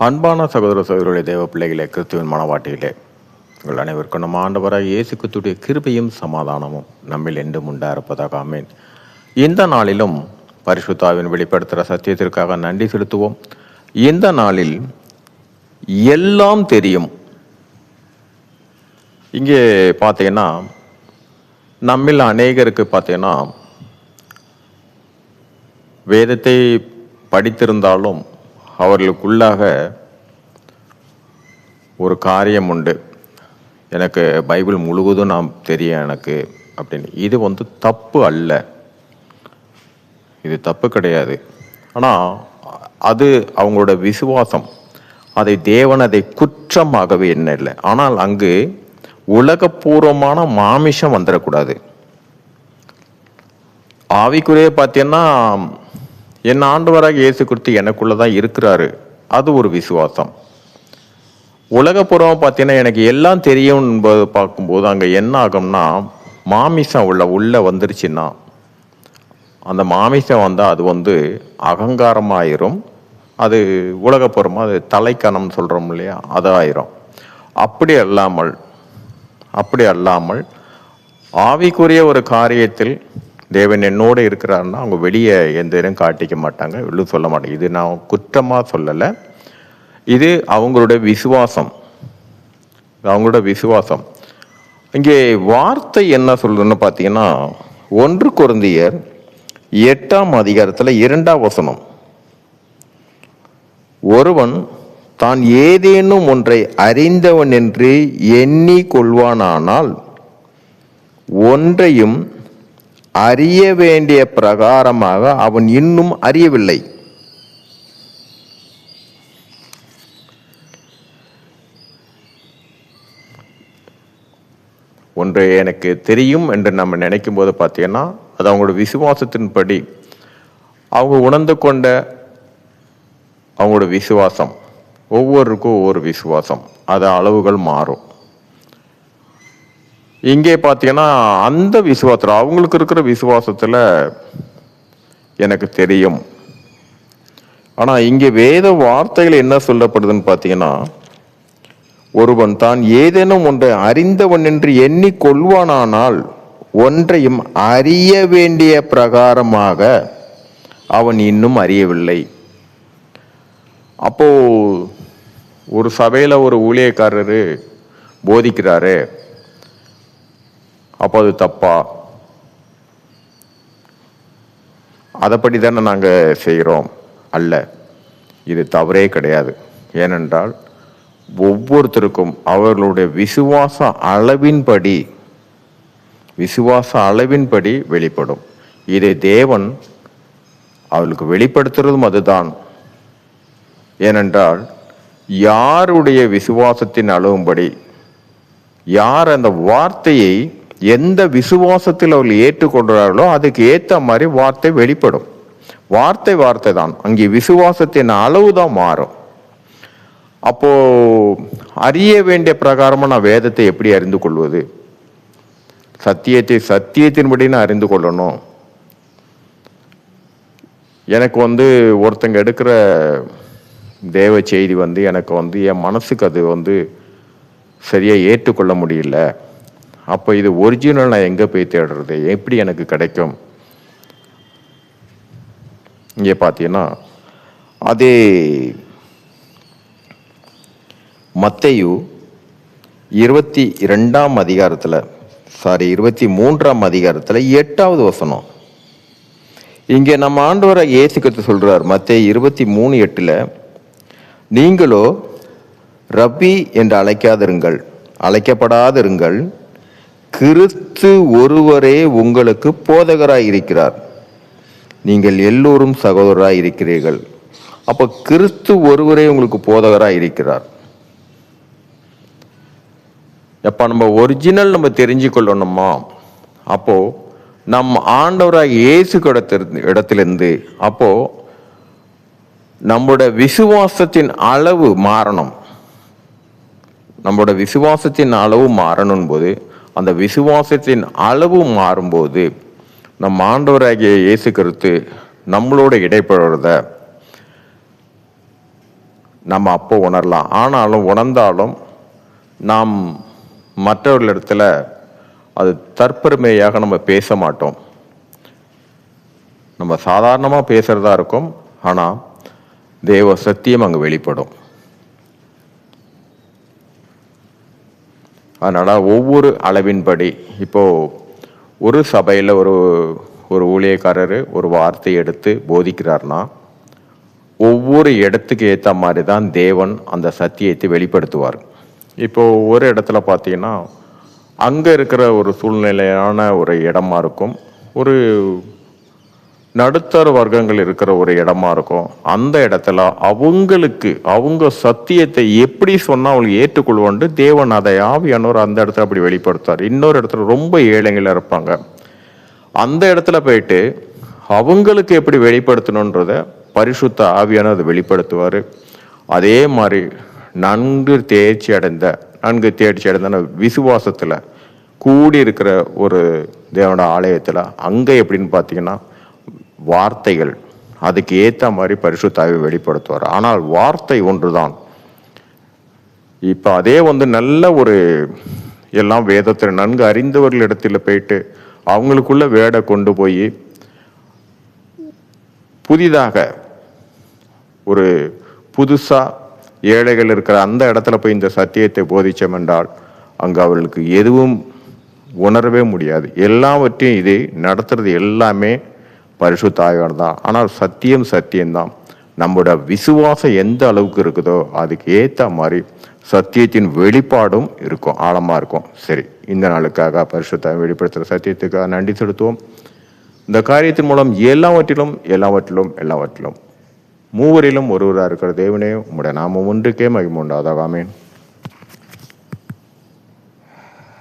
அன்பான சகோதர சகோதரர்களே, தேவ பிள்ளைகளே, கிறிஸ்துவின் மனவாட்டிகளே, உங்கள் அனைவருக்கும் நம்ம ஆண்டவராக இயேசு கிறிஸ்துவின் கிருபையும் சமாதானமும் நம்மில் என்றும் உண்டாயிருப்பதாக. ஆமென். இந்த நாளிலும் பரிசுத்தாவின் வெளிப்படுத்துகிற சத்தியத்திற்காக நன்றி செலுத்துவோம். இந்த நாளில் எல்லாம் தெரியும். இங்கே பார்த்தீங்கன்னா நம்மில் அநேகருக்கு பார்த்தீங்கன்னா வேதத்தை படித்திருந்தாலும் அவர்களுக்குள்ளாக ஒரு காரியம் உண்டு, எனக்கு பைபிள் முழுவதும் நாம் தெரியும் எனக்கு அப்படின்னு. இது தப்பு அல்ல, இது தப்பு கிடையாது. ஆனால் அது அவங்களோட விசுவாசம். தேவன் அதை குற்றமாகவே என்ன இல்லை. ஆனால் அங்கு உலகப்பூர்வமான மாமிஷம் வந்துடக்கூடாது. ஆவிக்குரிய பார்த்தீங்கன்னா என் ஆண்டவராக இயேசு கிறிஸ்து எனக்குள்ளதான் இருக்கிறாரு, அது ஒரு விசுவாசம். உலகப்பூர்வம் பார்த்தீங்கன்னா எனக்கு எல்லாம் தெரியும் என்பது பார்க்கும்போது அங்கே என்ன ஆகும்னா, மாமிசம் உள்ள வந்துருச்சுன்னா, அந்த மாமிசம் வந்தால் அது அகங்காரமாயிரும். அது உலகப்பூர்வமாக அது தலைக்கணம் சொல்கிறோம் இல்லையா, அது ஆயிரும். அப்படி அல்லாமல் ஆவிக்குரிய ஒரு காரியத்தில் தேவன் என்னோடு இருக்கிறாருன்னா அவங்க வெளியே எந்த இடம் காட்டிக்க மாட்டாங்க, வெளியே சொல்ல மாட்டாங்க. இது நான் குற்றமாக சொல்லலை, இது அவங்களோட விசுவாசம். இங்கே வார்த்தை என்ன சொல்றதுன்னு பார்த்தீங்கன்னா, 1 கொரிந்தியர் 8ஆம் அதிகாரத்தில் 2ஆம் வசனம், ஒருவன் தான் ஏதேனும் ஒன்றை அறிந்தவன் என்று எண்ணி கொள்வானானால் ஒன்றையும் அறிய வேண்டிய பிரகாரமாக அவன் இன்னும் அறியவில்லை. ஒன்று எனக்கு தெரியும் என்று நம்ம நினைக்கும் போது பார்த்தீங்கன்னா அது அவங்களோட விசுவாசத்தின்படி அவங்க உணர்ந்து கொண்ட அவங்களோட விசுவாசம். ஒவ்வொருக்கும் ஒவ்வொரு விசுவாசம், அது அளவுகள் மாறும். இங்கே பார்த்தீங்கன்னா அந்த விசுவாசத்தில் அவங்களுக்கு இருக்கிற விசுவாசத்தில் எனக்கு தெரியும். ஆனால் இங்கே வேத வார்த்தைகள் என்ன சொல்லப்படுதுன்னு பார்த்தீங்கன்னா, ஒருவன் தான் ஏதேனும் ஒன்றை அறிந்தவன் என்று எண்ணி கொள்வானானால் ஒன்றையும் அறிய வேண்டிய பிரகாரமாக அவன் இன்னும் அறியவில்லை. அப்போ ஒரு சபையில் ஒரு ஊழியக்காரரு போதிக்கிறாரு, அப்போ அது தப்பா? அதைப்படி தானே நாங்கள் செய்கிறோம்? அல்ல, இது தவறே கிடையாது. ஏனென்றால் ஒவ்வொருத்தருக்கும் அவர்களுடைய விசுவாச அளவின்படி வெளிப்படும். இதை தேவன் அவளுக்கு வெளிப்படுத்துறதும் அதுதான். ஏனென்றால் யாருடைய விசுவாசத்தின் அளவும்படி, யார் அந்த வார்த்தையை எந்த விசுவாசத்தில் அவர்கள் ஏற்றுக்கொண்டார்களோ அதுக்கு ஏற்ற மாதிரி வார்த்தை வெளிப்படும். வார்த்தை தான், அங்கே விசுவாசத்தின் அளவு தான் மாறும். அப்போ அறிய வேண்டிய பிரகாரமா நான் வேதத்தை எப்படி அறிந்து கொள்வது? சத்தியத்தின்படி நான் அறிந்து கொள்ளணும். எனக்கு ஒருத்தங்க எடுக்கிற தேவ செய்தி எனக்கு என் மனசுக்கு அது சரியா ஏற்றுக்கொள்ள முடியல. அப்போ இது ஒரிஜினல் நான் எங்கே போய் தேடுறது? எப்படி எனக்கு கிடைக்கும்? இங்கே பார்த்தீங்கன்னா அதே மத்தேயு 23ஆம் அதிகாரத்தில் 8ஆவது வசனம். இங்கே நம்ம ஆண்டவராக இயேசு கிறிஸ்து சொல்றார், மத்தேயு 23:8, நீங்களோ ரப்பி என்று அழைக்கப்படாதிருங்கள், கிறிஸ்து ஒருவரே உங்களுக்கு போதகராய் இருக்கிறார், நீங்கள் எல்லோரும் சகோதரராய் இருக்கிறீர்கள். அப்போ கிறிஸ்து ஒருவரே உங்களுக்கு போதகராய் இருக்கிறார். எப்போ நம்ம ஒரிஜினல் நம்ம தெரிஞ்சு கொள்ளணுமா, அப்போ நம் ஆண்டவராக இயேசு இடத்திலிருந்து அப்போ நம்மளோட விசுவாசத்தின் அளவு மாறணும். நம்மளோட விசுவாசத்தின் அளவு மாறணும் போது, அந்த விசுவாசத்தின் அளவு மாறும்போது நம் ஆண்டவராகிய இயேசு கிறிஸ்து நம்மளோட இடைப்படுறத நம்ம அப்போ உணரலாம். ஆனாலும் உணர்ந்தாலும் நாம் மற்றவர்களிடத்துல அது தற்பெருமையாக நம்ம பேச மாட்டோம். நம்ம சாதாரணமாக பேசுறதா இருக்கும், ஆனால் தேவ சத்தியம் அங்கே வெளிப்படும். அதனால் ஒவ்வொரு அளவின்படி, இப்போ ஒரு சபையில் ஒரு ஊழியக்காரர் ஒரு வார்த்தையை எடுத்து போதிக்கிறார்னா, ஒவ்வொரு இடத்துக்கு ஏற்ற மாதிரி தான் தேவன் அந்த சத்தியத்தை வெளிப்படுத்துவார். இப்போ ஒரு இடத்துல பார்த்தீங்கன்னா அங்கே இருக்கிற ஒரு சூழ்நிலையான ஒரு இடமா இருக்கும், ஒரு நடுத்தர வர்க்கங்கள் இருக்கிற ஒரு இடமா இருக்கும். அந்த இடத்துல அவங்க சத்தியத்தை எப்படி சொன்னா அவங்களுக்கு ஏற்றுக்கொள்வான்னு தேவன் அதை ஆவியானவர் அந்த இடத்துல அப்படி வெளிப்படுத்துவார். இன்னொரு இடத்துல ரொம்ப ஏழைகள் இருப்பாங்க, அந்த இடத்துல போயிட்டு அவங்களுக்கு எப்படி வெளிப்படுத்தணுன்றத பரிசுத்த ஆவியானவர் அதை வெளிப்படுத்துவார். அதே மாதிரி நன்கு தேர்ச்சி அடைந்த விசுவாசத்தில் கூடி இருக்கிற ஒரு தேவனோட ஆலயத்தில் அங்கே எப்படின்னு பார்த்தீங்கன்னா வார்த்தைகள் அதுக்கு ஏற்ற மாதிரி பரிசுத்த ஆவி வெளிப்படுத்துவார். ஆனால் வார்த்தை ஒன்றுதான். இப்போ அதே நல்ல ஒரு எல்லாம் வேதத்தில் நன்கு அறிந்தவர்களிடத்தில் போயிட்டு அவங்களுக்குள்ள வேடை கொண்டு போய் புதிதாக ஒரு புதுசாக ஏழைகள் இருக்கிற அந்த இடத்துல போய் இந்த சத்தியத்தை போதிச்சோம் என்றால் அங்கே அவர்களுக்கு எதுவும் உணரவே முடியாது. எல்லாவற்றையும் இது நடத்துறது எல்லாமே பரிசுத்த ஆவியானவர் தான். ஆனால் சத்தியம்தான். நம்மளோட விசுவாசம் எந்த அளவுக்கு இருக்குதோ அதுக்கு ஏற்ற மாதிரி சத்தியத்தின் வெளிப்பாடும் இருக்கும், ஆழமாக இருக்கும். சரி, இந்த நாளுக்காக பரிசுத்த வெளிப்படுத்துகிற சத்தியத்துக்காக நன்றி செலுத்துவோம். இந்த காரியத்தின் மூலம் எல்லாவற்றிலும் மூவரிலும் ஒருவராக இருக்கிற தேவனே உம்முடைய நாமம் ஒன்றுக்கே மகிமை உண்டாதாக. ஆமென்.